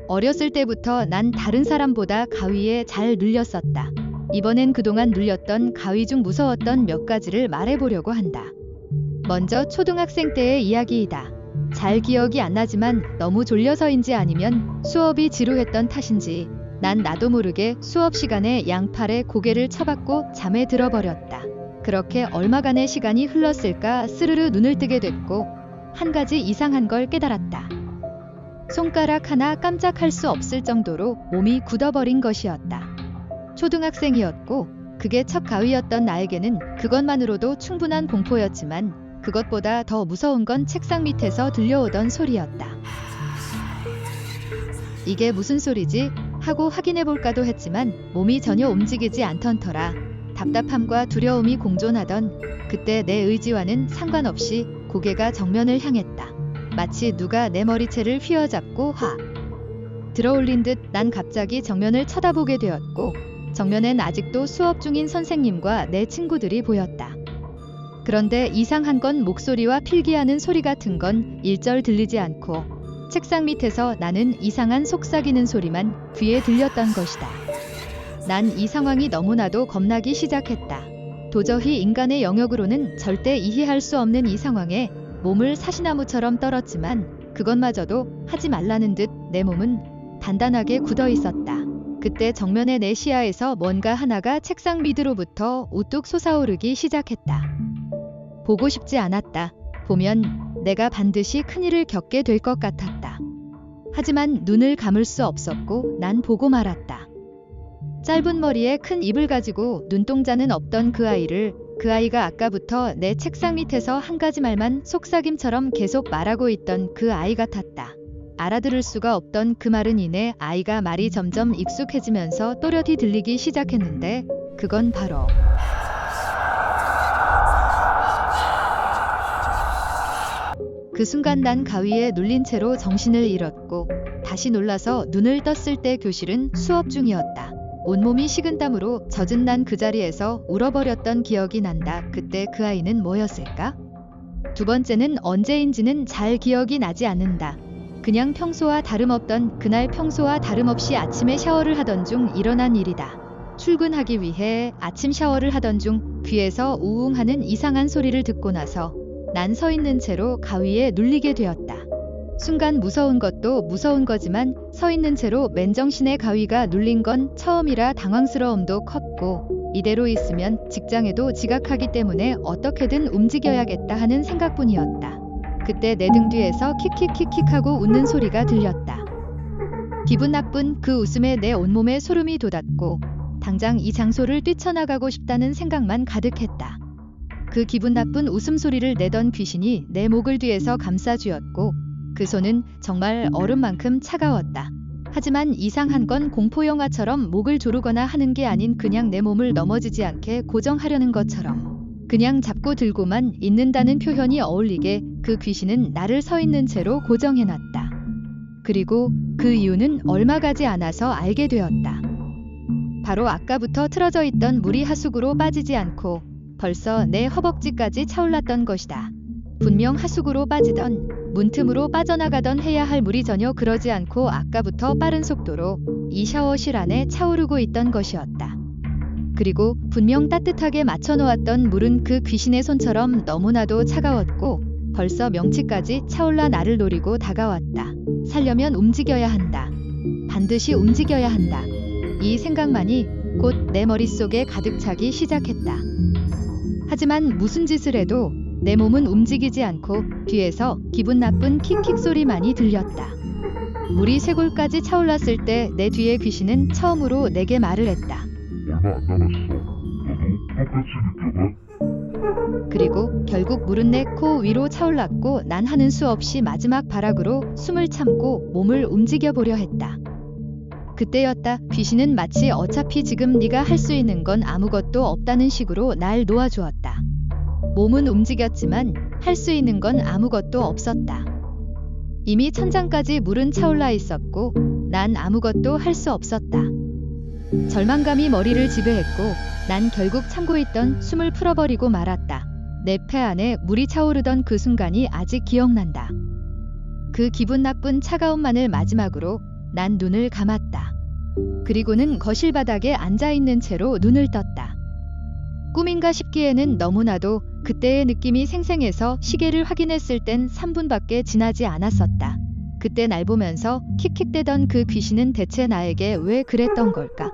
어렸을 때부터 난 다른 사람보다 가위에 잘 눌렸었다. 이번엔 그동안 눌렸던 가위 중 무서웠던 몇 가지를 말해보려고 한다. 먼저 초등학생 때의 이야기이다. 잘 기억이 안 나지만 너무 졸려서인지 아니면 수업이 지루했던 탓인지 난 나도 모르게 수업 시간에 양팔에 고개를 쳐박고 잠에 들어버렸다. 그렇게 얼마간의 시간이 흘렀을까 스르르 눈을 뜨게 됐고 한 가지 이상한 걸 깨달았다. 손가락 하나 깜짝할 수 없을 정도로 몸이 굳어버린 것이었다. 초등학생이었고 그게 첫 가위였던 나에게는 그것만으로도 충분한 공포였지만 그것보다 더 무서운 건 책상 밑에서 들려오던 소리였다. 이게 무슨 소리지? 하고 확인해볼까도 했지만 몸이 전혀 움직이지 않던 터라 답답함과 두려움이 공존하던 그때 내 의지와는 상관없이 고개가 정면을 향했다. 마치 누가 내 머리채를 휘어잡고 확 들어올린 듯 난 갑자기 정면을 쳐다보게 되었고 정면엔 아직도 수업 중인 선생님과 내 친구들이 보였다. 그런데 이상한 건 목소리와 필기하는 소리 같은 건 일절 들리지 않고 책상 밑에서 나는 이상한 속삭이는 소리만 귀에 들렸던 것이다. 난 이 상황이 너무나도 겁나기 시작했다. 도저히 인간의 영역으로는 절대 이해할 수 없는 이 상황에 몸을 사시나무처럼 떨었지만 그것마저도 하지 말라는 듯 내 몸은 단단하게 굳어 있었다. 그때 정면의 내 시야에서 뭔가 하나가 책상 밑으로부터 우뚝 솟아오르기 시작했다. 보고 싶지 않았다. 보면 내가 반드시 큰일을 겪게 될 것 같았다. 하지만 눈을 감을 수 없었고 난 보고 말았다. 짧은 머리에 큰 입을 가지고 눈동자는 없던 그 아이가 아까부터 내 책상 밑에서 한 가지 말만 속삭임처럼 계속 말하고 있던 그 아이 같았다. 알아들을 수가 없던 그 말은 이내 아이가 말이 점점 익숙해지면서 또렷이 들리기 시작했는데 그건 바로 그 순간 난 가위에 눌린 채로 정신을 잃었고 다시 놀라서 눈을 떴을 때 교실은 수업 중이었다. 온몸이 식은땀으로 젖은 난 그 자리에서 울어버렸던 기억이 난다. 그때 그 아이는 뭐였을까? 두 번째는 언제인지는 잘 기억이 나지 않는다. 그냥 평소와 다름없던 그날 평소와 다름없이 아침에 샤워를 하던 중 일어난 일이다. 출근하기 위해 아침 샤워를 하던 중 귀에서 우웅 하는 이상한 소리를 듣고 나서 난 서 있는 채로 가위에 눌리게 되었다. 순간 무서운 것도 무서운 거지만 서 있는 채로 맨정신에 가위가 눌린 건 처음이라 당황스러움도 컸고 이대로 있으면 직장에도 지각하기 때문에 어떻게든 움직여야겠다 하는 생각뿐이었다. 그때 내 등 뒤에서 킥킥킥킥 하고 웃는 소리가 들렸다. 기분 나쁜 그 웃음에 내 온몸에 소름이 돋았고 당장 이 장소를 뛰쳐나가고 싶다는 생각만 가득했다. 그 기분 나쁜 웃음소리를 내던 귀신이 내 목을 뒤에서 감싸쥐었고 그 손은 정말 얼음만큼 차가웠다. 하지만 이상한 건 공포영화처럼 목을 조르거나 하는 게 아닌 그냥 내 몸을 넘어지지 않게 고정하려는 것처럼 그냥 잡고 들고만 있는다는 표현이 어울리게 그 귀신은 나를 서 있는 채로 고정해놨다. 그리고 그 이유는 얼마 가지 않아서 알게 되었다. 바로 아까부터 틀어져 있던 물이 하수구로 빠지지 않고 벌써 내 허벅지까지 차올랐던 것이다. 분명 하수구로 빠지던 문틈으로 빠져나가던 해야 할 물이 전혀 그러지 않고 아까부터 빠른 속도로 이 샤워실 안에 차오르고 있던 것이었다. 그리고 분명 따뜻하게 맞춰놓았던 물은 그 귀신의 손처럼 너무나도 차가웠고 벌써 명치까지 차올라 나를 노리고 다가왔다. 살려면 움직여야 한다. 반드시 움직여야 한다. 이 생각만이 곧 내 머릿속에 가득 차기 시작했다. 하지만 무슨 짓을 해도 내 몸은 움직이지 않고 뒤에서 기분 나쁜 킥킥 소리만이 들렸다. 물이 쇄골까지 차올랐을 때 내 뒤의 귀신은 처음으로 내게 말을 했다. 얼마 안 남았어. 너도 똑같이 느껴봐? 그리고 결국 물은 내 코 위로 차올랐고 난 하는 수 없이 마지막 발악으로 숨을 참고 몸을 움직여 보려 했다. 그때였다. 귀신은 마치 어차피 지금 네가 할 수 있는 건 아무것도 없다는 식으로 날 놓아주었다. 몸은 움직였지만 할 수 있는 건 아무것도 없었다. 이미 천장까지 물은 차올라 있었고 난 아무것도 할 수 없었다. 절망감이 머리를 지배했고 난 결국 참고 있던 숨을 풀어버리고 말았다. 내 폐 안에 물이 차오르던 그 순간이 아직 기억난다. 그 기분 나쁜 차가움만을 마지막으로 난 눈을 감았다. 그리고는 거실 바닥에 앉아있는 채로 눈을 떴다. 꿈인가 싶기에는 너무나도 그때의 느낌이 생생해서 시계를 확인했을 땐 3분밖에 지나지 않았었다. 그때 날 보면서 킥킥대던 그 귀신은 대체 나에게 왜 그랬던 걸까?